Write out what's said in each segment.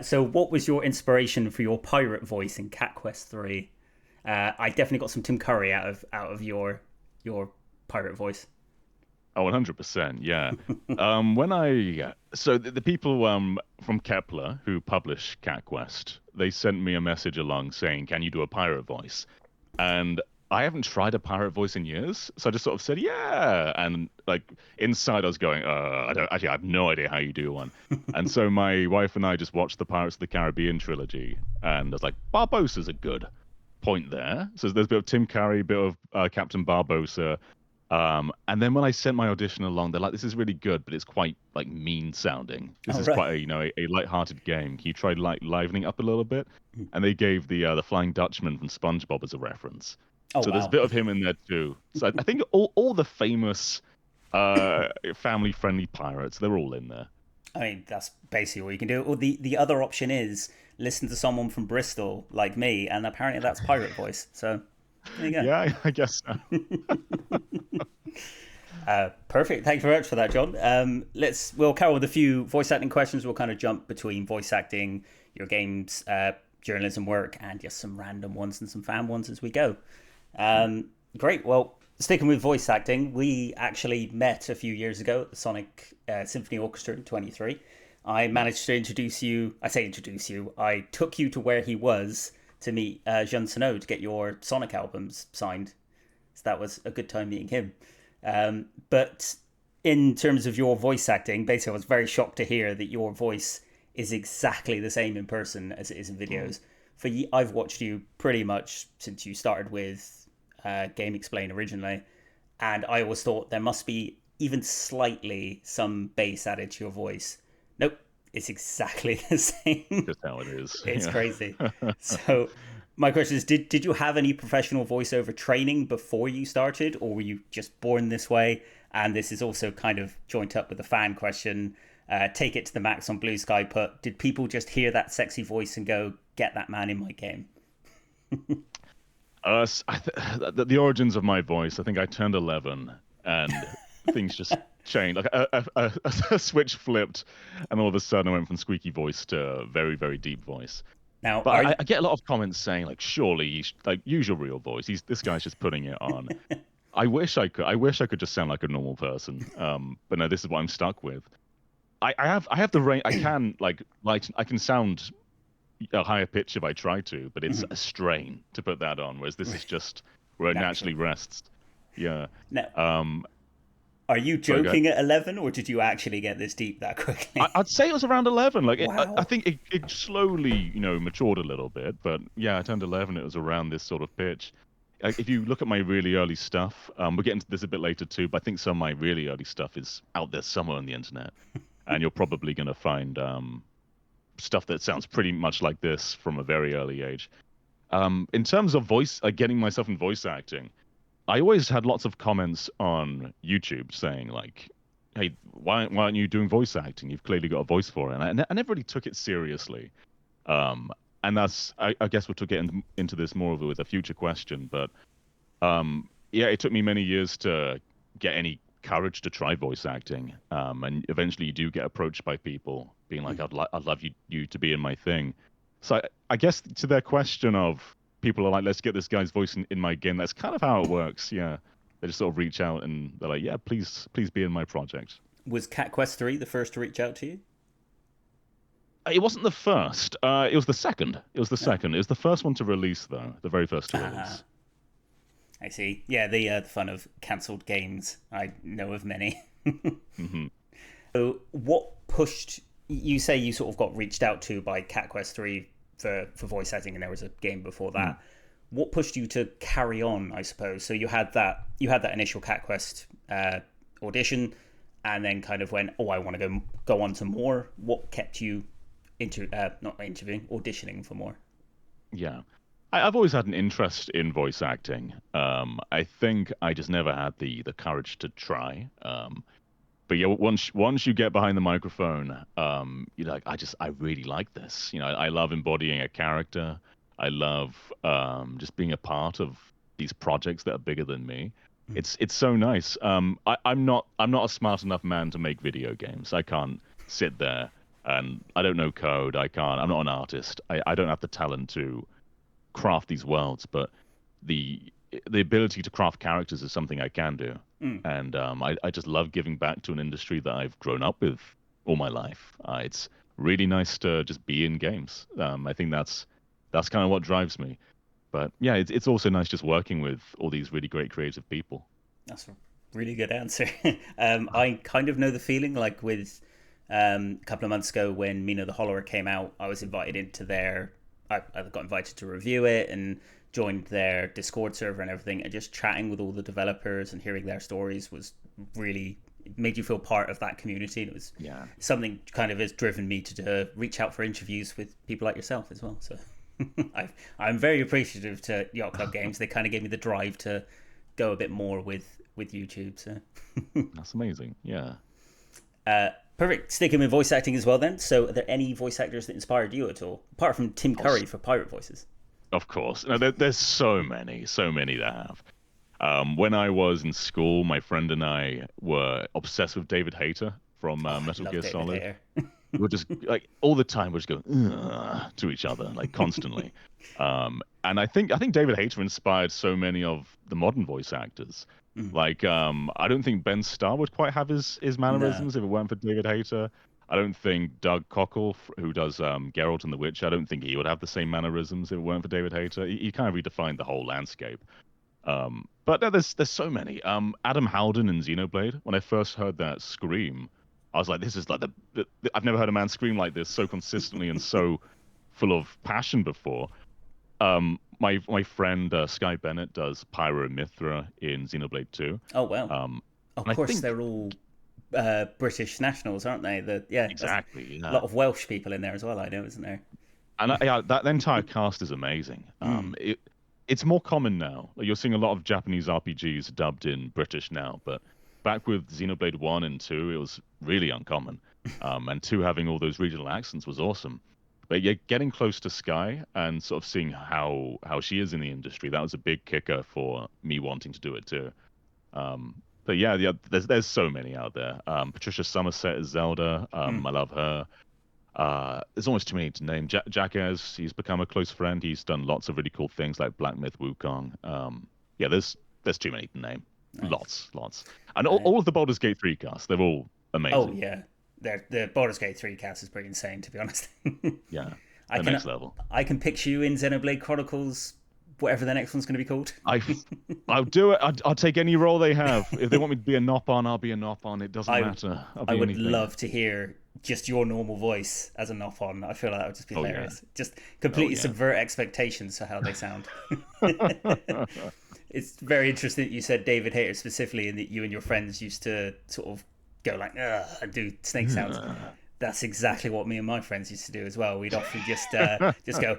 So what was your inspiration for your pirate voice in Cat Quest 3? I definitely got some Tim Curry out of your pirate voice. Oh, 100%, yeah. When I so the people from Kepler who publish CatQuest, they sent me a message along saying, "Can you do a pirate voice?" And I haven't tried a pirate voice in years, so I just sort of said, "Yeah." And like inside, I was going, I don't actually, I have no idea how you do one." And so my wife and I just watched the Pirates of the Caribbean trilogy, and I was like, "Barbossa's a good point there." So there's a bit of Tim Curry, a bit of Captain Barbossa. And then when I sent my audition along, they're like, "This is really good, but it's quite like mean sounding. This Oh, is right. quite a light-hearted game. Can you try like livening up a little bit?" And they gave the Flying Dutchman from SpongeBob as a reference. Oh, So there's a wow. bit of him in there too. So I think all the famous family-friendly pirates, they're all in there. I mean, that's basically all you can do. Or the other option is listen to someone from Bristol like me, and apparently that's pirate voice. So there you go. Yeah, I guess so. Perfect. Thank you very much for that, John. We'll carry on with a few voice acting questions. We'll kind of jump between voice acting, your games, journalism work, and just some random ones and some fan ones as we go. Great. Well, sticking with voice acting, we actually met a few years ago at the Sonic Symphony Orchestra in 23. I managed to introduce you. I say introduce you. I took you to where he was to meet Jean Sano to get your Sonic albums signed. So that was a good time meeting him. But in terms of your voice acting, basically, I was very shocked to hear that your voice is exactly the same in person as it is in videos. I've watched you pretty much since you started with Game Explain originally, and I always thought there must be even slightly some bass added to your voice. Nope, it's exactly the same. Just how it is. It's Yeah. crazy. So my question is, did you have any professional voiceover training before you started, or were you just born this way? And this is also kind of joint up with the fan question. Take it to the max on Blue Sky. Did people just hear that sexy voice and go, "Get that man in my game"? The origins of my voice, I think I turned 11 and things just changed. Like a switch flipped, and all of a sudden I went from squeaky voice to very, very deep voice. Now, But are you? I get a lot of comments saying like, surely, like, use your real voice. This guy's just putting it on. I wish I could. I wish I could just sound like a normal person. But no, this is what I'm stuck with. I have the range. I can I can sound a higher pitch if I try to, but it's a strain to put that on. Whereas this is just where it Natural. naturally rests. Yeah. Now, Um. are you Sorry, go ahead. joking at 11, or did you actually get this deep that quickly? I'd say it was around 11. Like I Wow. think it slowly, matured a little bit. But yeah, I turned 11. It was around this sort of pitch. Like, if you look at my really early stuff, we'll get into this a bit later too. But I think some of my really early stuff is out there somewhere on the internet, and you're probably going to find stuff that sounds pretty much like this from a very early age. In terms of voice, getting myself in voice acting, I always had lots of comments on YouTube saying like, "Hey, why aren't you doing voice acting? You've clearly got a voice for it." And I never really took it seriously. And I guess we'll to get into this more with a future question, but yeah, it took me many years to get any courage to try voice acting. And eventually, you do get approached by people being like, I'd love you to be in my thing." So I guess to their question of people are like, "Let's get this guy's voice in my game." That's kind of how it works. Yeah, they just sort of reach out and they're like, "Yeah, please be in my project." Was Cat Quest 3 the first to reach out to you? It wasn't the first. It was the second. It was the second. It was the first one to release, though. The very first to Ah, release. I see. Yeah, the fun of cancelled games. I know of many. Hmm. So, what pushed you? Say you sort of got reached out to by Cat Quest 3 for voice acting, and there was a game before that. What pushed you to carry on? I suppose. So you had that initial Cat Quest audition, and then kind of went, "Oh, I want to go on to more." What kept you not interviewing, auditioning for more? Yeah. I've always had an interest in voice acting. I think I just never had the courage to try. But yeah, once you get behind the microphone, you're like, I really like this. I love embodying a character. I love just being a part of these projects that are bigger than me. It's so nice. I'm not a smart enough man to make video games. I can't sit there and I don't know code. I can't. I'm not an artist. I don't have the talent to craft these worlds, but the the ability to craft characters is something I can do. Mm. And I just love giving back to an industry that I've grown up with all my life. It's really nice to just be in games. I think that's kind of what drives me. But yeah, it's also nice just working with all these really great creative people. That's a really good answer. I kind of know the feeling. Like with a couple of months ago when Mina the Hollower came out, I was invited into their. I got invited to review it and joined their Discord server and everything, and just chatting with all the developers and hearing their stories was really it made you feel part of that community. And it was Yeah. something kind of has driven me to reach out for interviews with people like yourself as well. So I'm very appreciative to Yacht Club Games. They kind of gave me the drive to go a bit more with YouTube. So That's amazing. Yeah. perfect. Sticking with voice acting as well, then. So, are there any voice actors that inspired you at all, apart from Tim Curry for pirate voices? Of course. No, there's so many that have. When I was in school, my friend and I were obsessed with David Hayter from Oh, I Metal love Gear David Solid. Hayter. We were just like all the time, we're just going to each other, like constantly. And I think David Hayter inspired so many of the modern voice actors. Mm. Like, I don't think Ben Starr would quite have his No. mannerisms if it weren't for David Hayter. I don't think Doug Cockle, who does Geralt and the Witch, I don't think he would have the same mannerisms if it weren't for David Hayter. He kind of redefined the whole landscape. But no, there's so many. Adam Howden in Xenoblade. When I first heard that scream, I was like, this is like I've never heard a man scream like this so consistently and so full of passion before. My friend Sky Bennett does Pyro and Mithra in Xenoblade 2. Oh well. Of And I course, think they're all British nationals, aren't they? Yeah, that's exactly, a yeah. lot of Welsh people in there as well. I know, isn't there? And yeah, that entire cast is amazing. Mm. It's more common now. Like, you're seeing a lot of Japanese RPGs dubbed in British now, but back with Xenoblade 1 and 2, it was really uncommon. And 2 having all those regional accents was awesome. But yeah, getting close to Sky and sort of seeing how she is in the industry, that was a big kicker for me wanting to do it too. But yeah, there's so many out there. Patricia Somerset is Zelda. Mm. I love her. There's almost too many to name. Jackass, he's become a close friend. He's done lots of really cool things like Black Myth Wukong. Yeah, there's too many to name. Nice. Lots. And all, Uh, all of the Baldur's Gate 3 casts, they're all oh amazing. yeah, the Baldur's Gate 3 cast is pretty insane, to be honest. Yeah, I the can next level. I can picture you in Xenoblade Chronicles, whatever the next one's going to be called. I, I'll do it. I'll take any role they have. If they want me to be a Nopon, I'll be a Nopon. It doesn't I matter. I'll I be would anything. love to hear just your normal voice as a Nopon. I feel like that would just be Oh yeah. hilarious. Just Oh completely yeah. subvert expectations for how they sound. It's very interesting that you said David Hayter specifically, and that you and your friends used to sort of go like "Ugh," and do snake sounds. That's exactly what me and my friends used to do as well. We'd often just go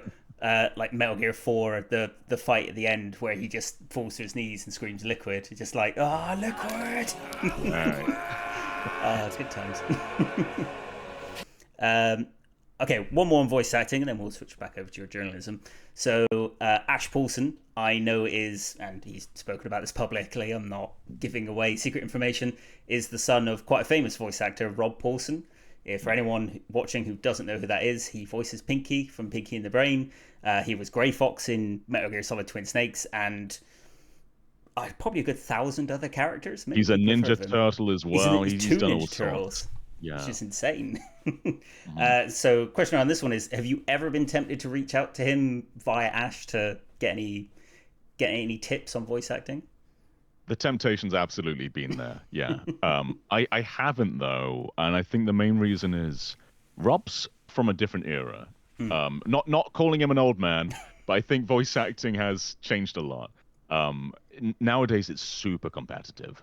like Metal Gear 4, the fight at the end where he just falls to his knees and screams liquid. Just like, liquid. It's good times. Okay, one more on voice acting, and then we'll switch back over to your journalism. So, Ash Paulson, I know is, and he's spoken about this publicly, I'm not giving away secret information, is the son of quite a famous voice actor, Rob Paulson. For anyone watching who doesn't know who that is, he voices Pinky from Pinky and the Brain. He was Grey Fox in Metal Gear Solid Twin Snakes, and probably a good 1,000 other characters. Maybe He's a people have heard Ninja of him. Turtle as He's, well. he's He's two done all Ninja Turtles, sorts. which Yeah. is insane. Mhm. So, question on this one is: have you ever been tempted to reach out to him via Ash to get any tips on voice acting? The temptation's absolutely been there. Yeah. I haven't though, and I think the main reason is Rob's from a different era. Hmm. Not calling him an old man, but I think voice acting has changed a lot. Nowadays it's super competitive.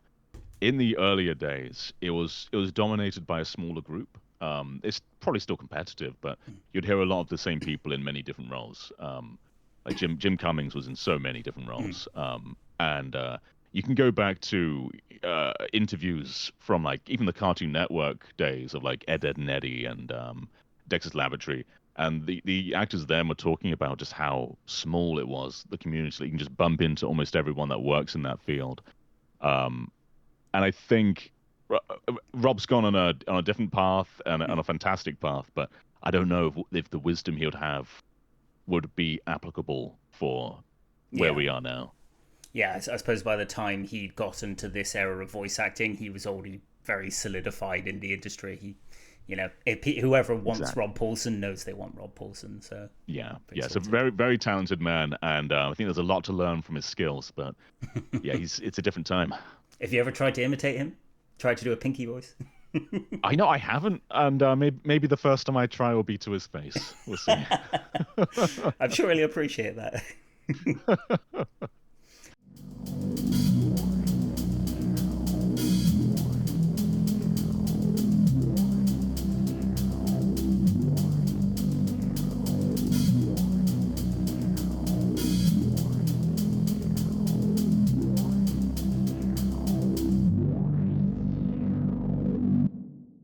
In the earlier days, it was dominated by a smaller group. It's probably still competitive, but you'd hear a lot of the same people in many different roles. Like Jim Cummings was in so many different roles, and you can go back to interviews from like even the Cartoon Network days of like Ed, and Eddie and Dexter's Laboratory, and the actors then were talking about just how small it was, the community. That you can just bump into almost everyone that works in that field. Um, and I think Rob's gone on a different path and on a fantastic path, but I don't know if the wisdom he would have would be applicable for where we are now. Yeah, I suppose by the time he'd gotten to this era of voice acting, he was already very solidified in the industry. Whoever wants Rob Paulson knows they want Rob Paulson. So it's a very, very talented man, and I think there's a lot to learn from his skills. But yeah, it's a different time. Have you ever tried to imitate him? Tried to do a Pinky voice? I know I haven't, and maybe the first time I try will be to his face. We'll see. I'm sure he'll appreciate that.